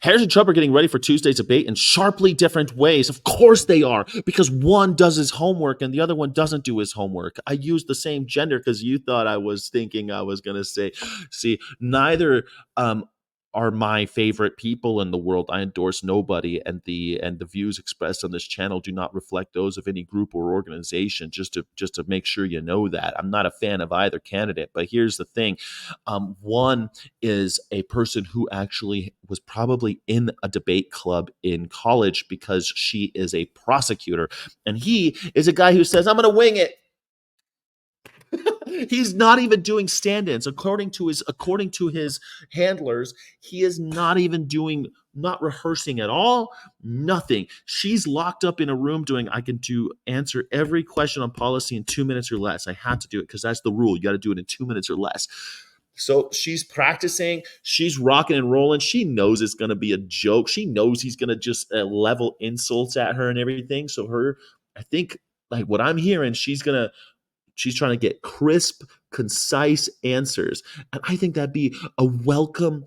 Harris and Trump are getting ready for Tuesday's debate in sharply different ways. Of course they are, because one does his homework and the other one doesn't do his homework. I used the same gender because you thought I was thinking I was going to say, see, neither are my favorite people in the world. I endorse nobody, and the views expressed on this channel do not reflect those of any group or organization. Just to make sure you know that I'm not a fan of either candidate. But here's the thing: one is a person who actually was probably in a debate club in college because she is a prosecutor, and he is a guy who says, "I'm going to wing it." He's not even doing stand-ins according to his handlers. He is not rehearsing at all. Nothing. She's locked up in a room doing, I can answer every question on policy in 2 minutes or less. I had to do it because that's the rule. You got to do it in 2 minutes or less. So she's practicing, she's rocking and rolling. She knows it's going to be a joke. She knows he's going to just level insults at her and everything. I think, like what I'm hearing, she's trying to get crisp, concise answers. And I think that'd be a welcome,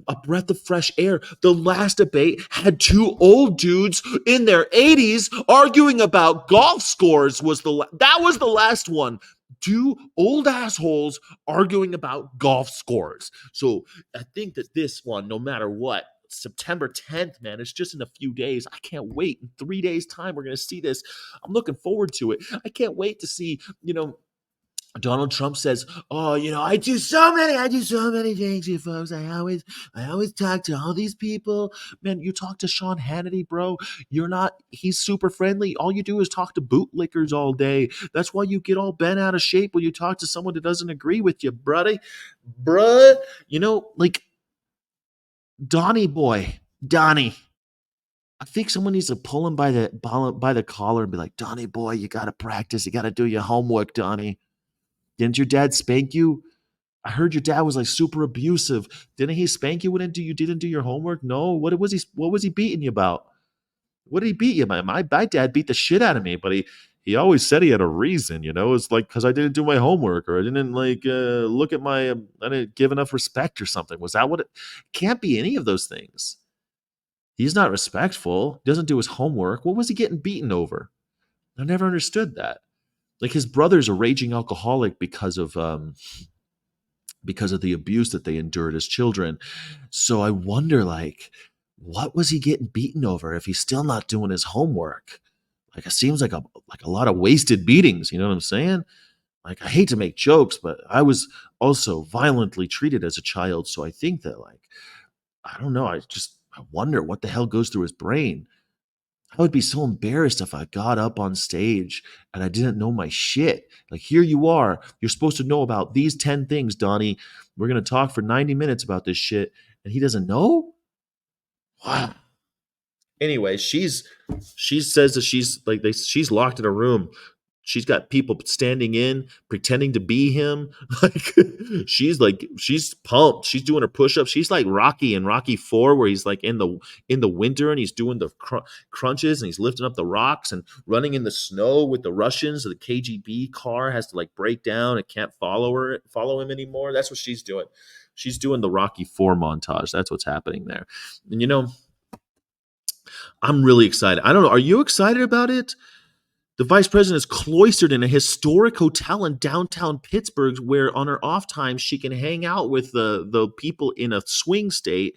a breath of fresh air. The last debate had two old dudes in their 80s arguing about golf scores. That was the last one. Two old assholes arguing about golf scores. So I think that this one, no matter what, September 10th, man, it's just in a few days. I can't wait. In 3 days' time, we're going to see this. I'm looking forward to it. I can't wait to see, Donald Trump says, "Oh, I do so many things, you folks. I always talk to all these people. Man, you talk to Sean Hannity, bro. He's super friendly. All you do is talk to bootlickers all day. That's why you get all bent out of shape when you talk to someone that doesn't agree with you, buddy. Bruh, like Donnie. I think someone needs to pull him by the collar and be like, Donnie boy, you got to practice. You got to do your homework, Donnie. Didn't your dad spank you? I heard your dad was like super abusive. Didn't he spank you when you didn't do your homework? No. What was he beating you about? What did he beat you about? My dad beat the shit out of me, but he always said he had a reason. It's like because I didn't do my homework or I didn't look at I didn't give enough respect or something. Was that what it? Can't be any of those things. He's not respectful. Doesn't do his homework. What was he getting beaten over? I never understood that. Like his brother's a raging alcoholic because of the abuse that they endured as children. So I wonder, like, what was he getting beaten over if he's still not doing his homework? Like, it seems like a lot of wasted beatings. You know what I'm saying? Like, I hate to make jokes, but I was also violently treated as a child. So I think that, like, I don't know. I wonder what the hell goes through his brain. I would be so embarrassed if I got up on stage and I didn't know my shit. Like, here you are. You're supposed to know about these 10 things, Donnie. We're going to talk for 90 minutes about this shit. And he doesn't know? Wow. Anyway, she says that she's locked in a room. She's got people standing in, pretending to be him. She's pumped. She's doing her push-ups. She's like Rocky in Rocky 4, where he's like in the winter and he's doing the crunches and he's lifting up the rocks and running in the snow with the Russians. So the KGB car has to like break down and can't follow him anymore. That's what she's doing. She's doing the Rocky 4 montage. That's what's happening there. And I'm really excited. I don't know. Are you excited about it? The vice president is cloistered in a historic hotel in downtown Pittsburgh where on her off time she can hang out with the people in a swing state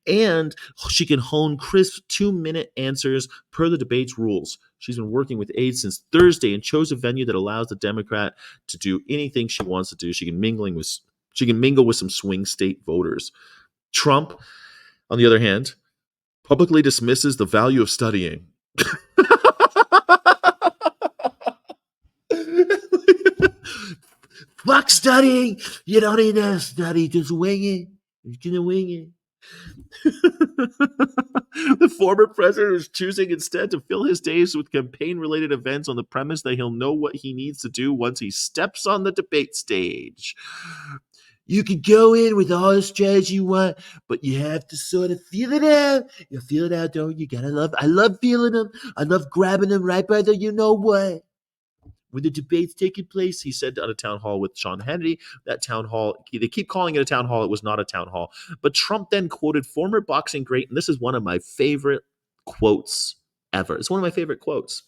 and she can hone crisp 2-minute answers per the debate's rules. She's been working with aides since Thursday and chose a venue that allows the Democrat to do anything she wants to do. She can mingle with some swing state voters. Trump, on the other hand, publicly dismisses the value of studying. Fuck studying. You don't need to study. Just wing it. You're gonna wing it. The former president is choosing instead to fill his days with campaign-related events on the premise that he'll know what he needs to do once he steps on the debate stage. You can go in with all the strategy you want, but you have to sort of feel it out. You feel it out, don't you? I love feeling them. I love grabbing them right by the you know what. when the debate's taking place, he said at a town hall with Sean Hannity, that town hall, they keep calling it a town hall. It was not a town hall. But Trump then quoted former boxing great, and this is one of my favorite quotes ever. It's one of my favorite quotes.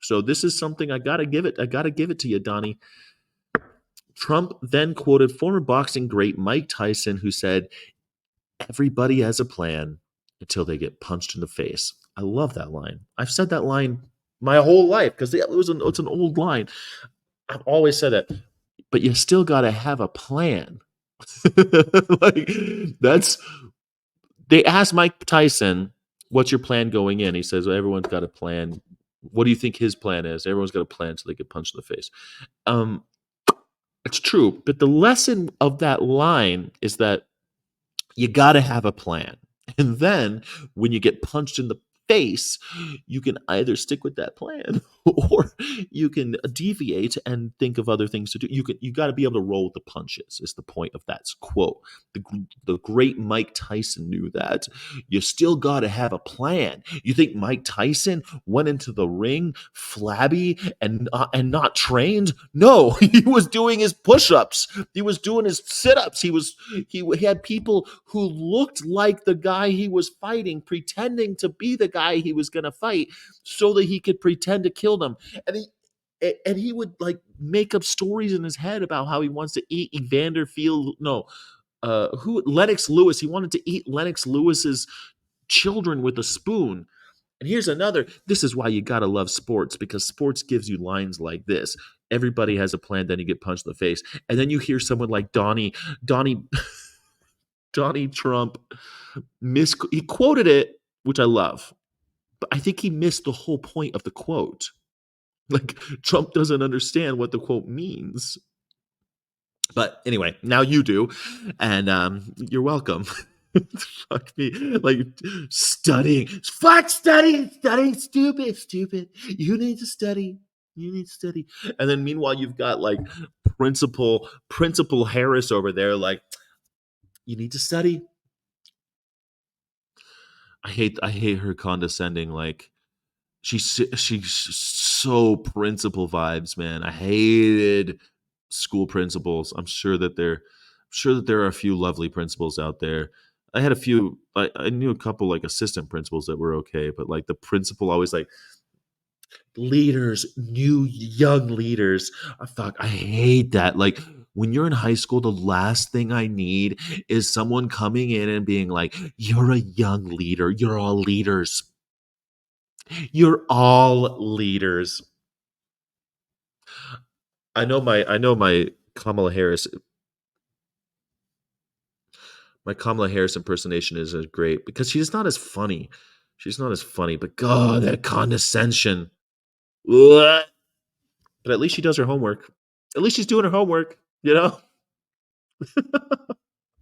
So this is something I gotta give it. I gotta give it to you, Donnie. Trump then quoted former boxing great Mike Tyson, who said, "Everybody has a plan until they get punched in the face." I love that line. I've said that line my whole life because it's an old line. I've always said that, but you still got to have a plan. Like that's they asked Mike Tyson, "What's your plan going in?" He says, well, "Everyone's got a plan." What do you think his plan is? Everyone's got a plan so they get punched in the face. Um, it's true, but the lesson of that line is that you got to have a plan. And then when you get punched in the face, you can either stick with that plan or you can deviate and think of other things to do. You got to be able to roll with the punches. Is the point of that quote. The great Mike Tyson knew that. You still got to have a plan. You think Mike Tyson went into the ring flabby and not trained? No, he was doing his push-ups. He was doing his sit-ups. He had people who looked like the guy he was fighting, pretending to be the guy he was going to fight, so that he could pretend to kill them. And he would like make up stories in his head about how he wants to eat Evander Field. No, who Lennox Lewis. He wanted to eat Lennox Lewis's children with a spoon. And here's another. This is why you gotta love sports, because sports gives you lines like this. Everybody has a plan, then you get punched in the face, and then you hear someone like Donnie, Donnie Trump he quoted it, which I love, but I think he missed the whole point of the quote. Like Trump doesn't understand what the quote means. But anyway, now you do, and you're welcome. Fuck me, like studying. Fuck studying. Stupid. You need to study. You need to study. And then meanwhile, you've got like Principal Harris over there, like you need to study. I hate her condescending. Like she's so principal vibes, man. I hated school principals. I'm sure that there are a few lovely principals out there. I had a few. I knew a couple like assistant principals that were okay, but like the principal always like leaders, new young leaders. I hate that. Like when you're in high school, the last thing I need is someone coming in and being like, "You're a young leader. You're all leaders. You're all leaders." I know my Kamala Harris my Kamala Harris impersonation isn't great because she's not as funny. She's not as funny, but God, that condescension. Ugh. But at least she does her homework. At least she's doing her homework, you know?